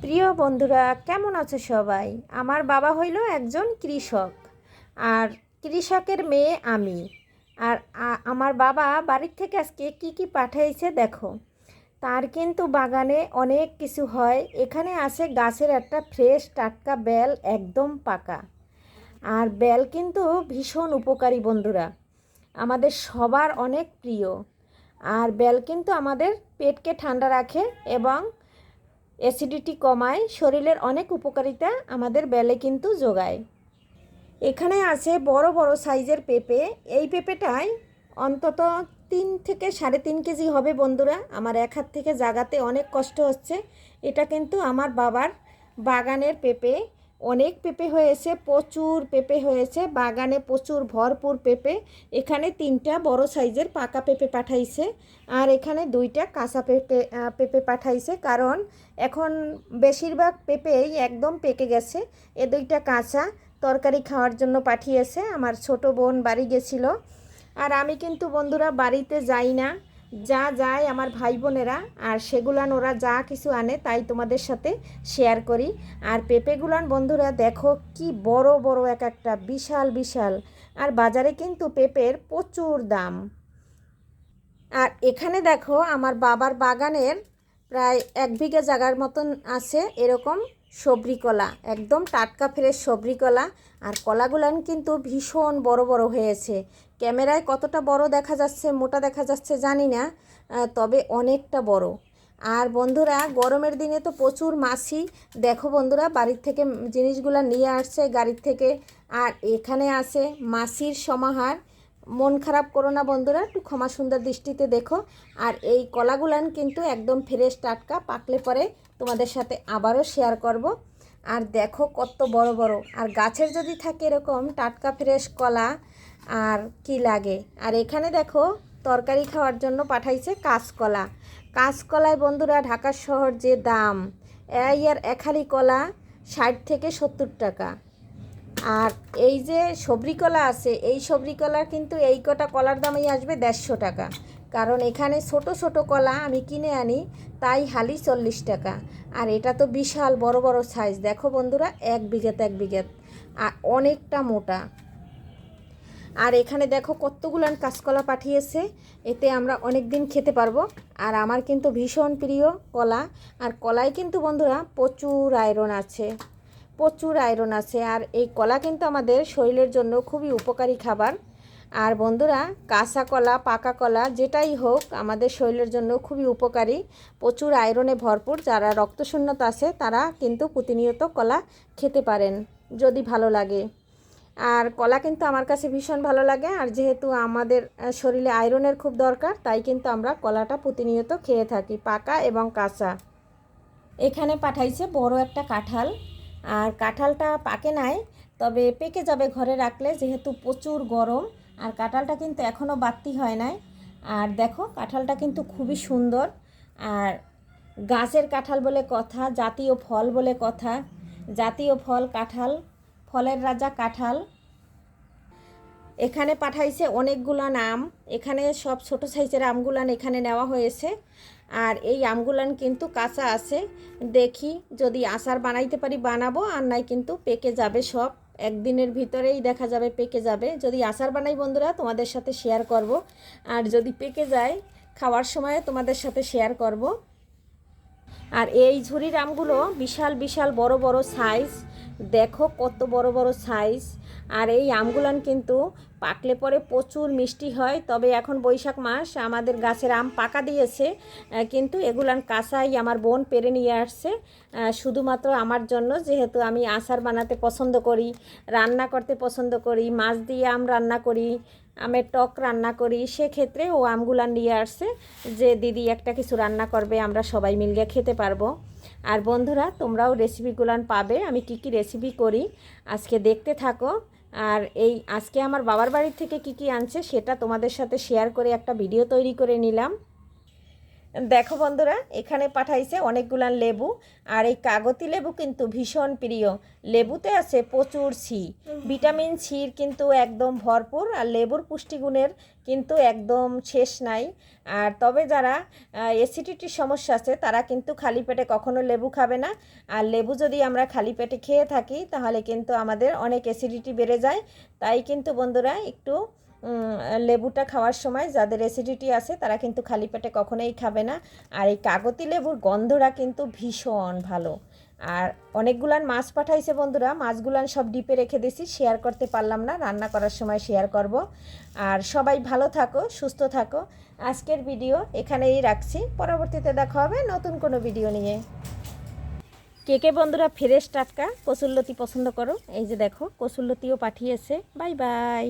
প্রিয় বন্ধুরা, কেমন আছো সবাই? আমার বাবা হইল একজন কৃষক, আর কৃষকের মেয়ে আমি। আর আমার বাবা বাড়ির থেকে আজকে কি কি পাঠাইছে দেখো। তার কিন্তু বাগানে অনেক কিছু হয়। এখানে আছে গাছের একটা ফ্রেশ টাটকা বেল, একদম পাকা। আর বেল কিন্তু ভীষণ উপকারী বন্ধুরা, আমাদের সবার অনেক প্রিয়। আর বেল কিন্তু আমাদের পেটকে ঠান্ডা রাখে এবং অ্যাসিডিটি কমায়, শরীরের অনেক উপকারিতা আমাদের বেলে কিন্তু যোগায়। এখানে আছে বড় বড় সাইজের পেঁপে। এই পেঁপেটাই অন্তত 3 থেকে 3.5 কেজি হবে বন্ধুরা। আমার এক হাত থেকে জাগাতে অনেক কষ্ট হচ্ছে। এটা কিন্তু আমার বাবার বাগানের পেঁপে। অনেক পেঁপে হয়েছে, প্রচুর পেঁপে হয়েছে বাগানে, প্রচুর ভরপুর পেঁপে। এখানে 3টা বড় সাইজের পাকা পেঁপে পাঠাইছে, আর এখানে 2টা কাঁচা পেঁপে পাঠাইছে, কারণ এখন বেশিরভাগ পেঁপেই একদম পেকে গেছে। এ 2টা কাঁচা তরকারি খাওয়ার জন্য পাঠিয়েছে। আমার ছোট বোন বাড়ি গেছিল। আর আমি কিন্তু বন্ধুরা বাড়িতে যাই না, যা যায় আমার ভাই বোনেরা, আর সেগুলান ওরা যা কিছু আনে তাই তোমাদের সাথে শেয়ার করি। আর পেঁপেগুলান বন্ধুরা দেখো কি বড় বড়, এক একটা বিশাল বিশাল। আর বাজারে কিন্তু পেঁপের প্রচুর দাম। আর এখানে দেখো আমার বাবার বাগানের প্রায় 1 বিঘা জায়গার মতন আছে এরকম সবরি কলা, একদম টাটকা ফ্রেশ সবরি কলা। আর কলাগুলান কিন্তু ভীষণ বড় বড় হয়েছে। ক্যামেরায় কতটা বড় দেখা যাচ্ছে, মোটা দেখা যাচ্ছে জানি না, তবে অনেকটা বড়। আর বন্ধুরা গরমের দিনে তো প্রচুর মাছি। দেখো বন্ধুরা বাড়ির থেকে জিনিসগুলো নিয়ে আসছে গাড়ির থেকে। আর এখানে আছে মাছির সমাহার। মন খারাপ করো না বন্ধুরা, একটু ক্ষমা সুন্দর দৃষ্টিতে দেখো। আর এই কলাগুলান কিন্তু একদম ফ্রেশ টাটকা, পাকলে পরে তোমাদের সাথে আবারও শেয়ার করব। আর দেখো কত বড় বড়। আর গাছের যদি থাকে এরকম টাটকা ফ্রেশ কলা, আর কি লাগে। আর এখানে দেখো তরকারি খাওয়ার জন্য পাঠাইছে কাঁচকলা। কাঁচকলায় বন্ধুরা ঢাকা শহর যে দাম, এই আর একহালি কলা 60 থেকে 70 টাকা। আর এই যে সবরি কলা আছে, এই সবরি কলা কিন্তু এই কটা কলার দামই আসবে 150 টাকা। কারণ এখানে ছোট ছোট কলা আমি কিনে আনি, তাই হালি 40 টাকা। আর এটা তো বিশাল বড় বড় সাইজ, দেখো বন্ধুরা 1 বিঘাতে 1 বিঘাত, আর অনেকটা মোটা। আর এখানে দেখো কতগুলান কাঁচকলা পাঠিয়েছে, এতে আমরা অনেক দিন খেতে পারবো। আর আমার কিন্তু ভীষণ প্রিয় কলা। আর কলায় কিন্তু বন্ধুরা প্রচুর আয়রন আছে, প্রচুর আয়রন আছে। আর এই কলা কিন্তু আমাদের শরীরের জন্য খুবই উপকারী খাবার। আর বন্ধুরা কাঁচা কলা পাকা কলা যেটাই হোক আমাদের শরীরের জন্য খুবই উপকারী, প্রচুর আয়রনে ভরপুর। যারা রক্তশূন্যতা আছে তারা কিন্তু প্রতিনিয়ত কলা খেতে পারেন যদি ভালো লাগে। আর কলা কিন্তু আমার কাছে ভীষণ ভালো লাগে। আর যেহেতু আমাদের শরীরে আয়রনের খুব দরকার, তাই কিন্তু আমরা কলাটা প্রতিনিয়ত খেয়ে থাকি, পাকা এবং কাঁচা। এখানে পাঠাইছে বড় একটা কাঁঠাল। আর কাঁঠালটা পাকে নাই, তবে পেকে যাবে ঘরে রাখলে, যেহেতু প্রচুর গরম। আর কাঁঠালটা কিন্তু এখনও বাড়তি হয় নাই। আর দেখো কাঁঠালটা কিন্তু খুবই সুন্দর। আর গাছের কাঁঠাল বলে কথা, জাতীয় ফল বলে কথা। জাতীয় ফল কাঁঠাল, ফলের রাজা কাঁঠাল। এখানে পাঠাইছে অনেকগুলান আম। এখানে সব ছোট সাইজের আমগুলান এখানে নেওয়া হয়েছে। আর এই আমগুলান কিন্তু কাঁচা আছে, দেখি যদি আচার বানাইতে পারি বানাবো, আর নাই কিন্তু পেকে যাবে সব। একদিনের ভিতরেই দেখা যাবে পেকে যাবে। যদি আচার বানাই বন্ধুরা তোমাদের সাথে শেয়ার করব, আর যদি পেকে যায় খাওয়ার সময় তোমাদের সাথে শেয়ার করব। আর এই ঝুড়ির আমগুলো বিশাল বিশাল বড় বড় সাইজ, দেখো কত বড় বড় সাইজ। আর এই আমগুলান কিন্তু পাকলে পরে প্রচুর মিষ্টি হয়। তবে এখন বৈশাখ মাস, আমাদের গাছের আম পাকা দিয়েছে, কিন্তু এগুলান কাঁচাই আমার বোন পেরে নিয়ে আসছে শুধুমাত্র আমার জন্য। যেহেতু আমি আচার বানাতে পছন্দ করি, রান্না করতে পছন্দ করি, মাছ দিয়ে আম রান্না করি, আমের টক রান্না করি, সেক্ষেত্রে ও আমগুলান নিয়ে আসছে যে দিদি একটা কিছু রান্না করবে, আমরা সবাই মিলে খেতে পারবো। আর বন্ধুরা তোমরাও রেসিপিগুলান পাবে, আমি কি কি রেসিপি করি আজকে দেখতে থাকো। আর এই আজকে আমার বাবার বাড়ির থেকে কি কি আনছে সেটা তোমাদের সাথে শেয়ার করে একটা ভিডিও তৈরি করে নিলাম। দেখো বন্ধুরা, এখানে পাঠাইছে অনেকগুলান লেবু। আর এই কাগতি লেবু কিন্তু ভীষণ প্রিয়। লেবুতে আছে প্রচুর সি, ভিটামিন সির কিন্তু একদম ভরপুর। আর লেবুর পুষ্টিগুণের কিন্তু একদম শেষ নাই। আর তবে যারা অ্যাসিডিটির সমস্যা আছে তারা কিন্তু খালি পেটে কখনো লেবু খাবে না। আর লেবু যদি আমরা খালি পেটে খেয়ে থাকি তাহলে কিন্তু আমাদের অনেক অ্যাসিডিটি বেড়ে যায়। তাই কিন্তু বন্ধুরা একটু লেবুটা খাওয়ার সময় যাদের অ্যাসিডিটি আছে তারা কিন্তু খালি পেটে কখনোই খাবে না। আর এই কাগতি লেবুর গন্ধটা কিন্তু ভীষণ ভালো। আর অনেকগুলান মাছ পাঠাইছে বন্ধুরা, মাছগুলান সব ডিপে রেখে দিয়েছি, শেয়ার করতে পারলাম না, রান্না করার সময় শেয়ার করব। আর সবাই ভালো থাকো, সুস্থ থাকো। আজকের ভিডিও এখানেই রাখছি, পরবর্তীতে দেখা হবে নতুন কোনো ভিডিও নিয়ে। কে কে বন্ধুরা ফ্রেশ টাটকা কচুরলতি পছন্দ করো? এই যে দেখো কচুরলতিও পাঠিয়েছে। Bye bye.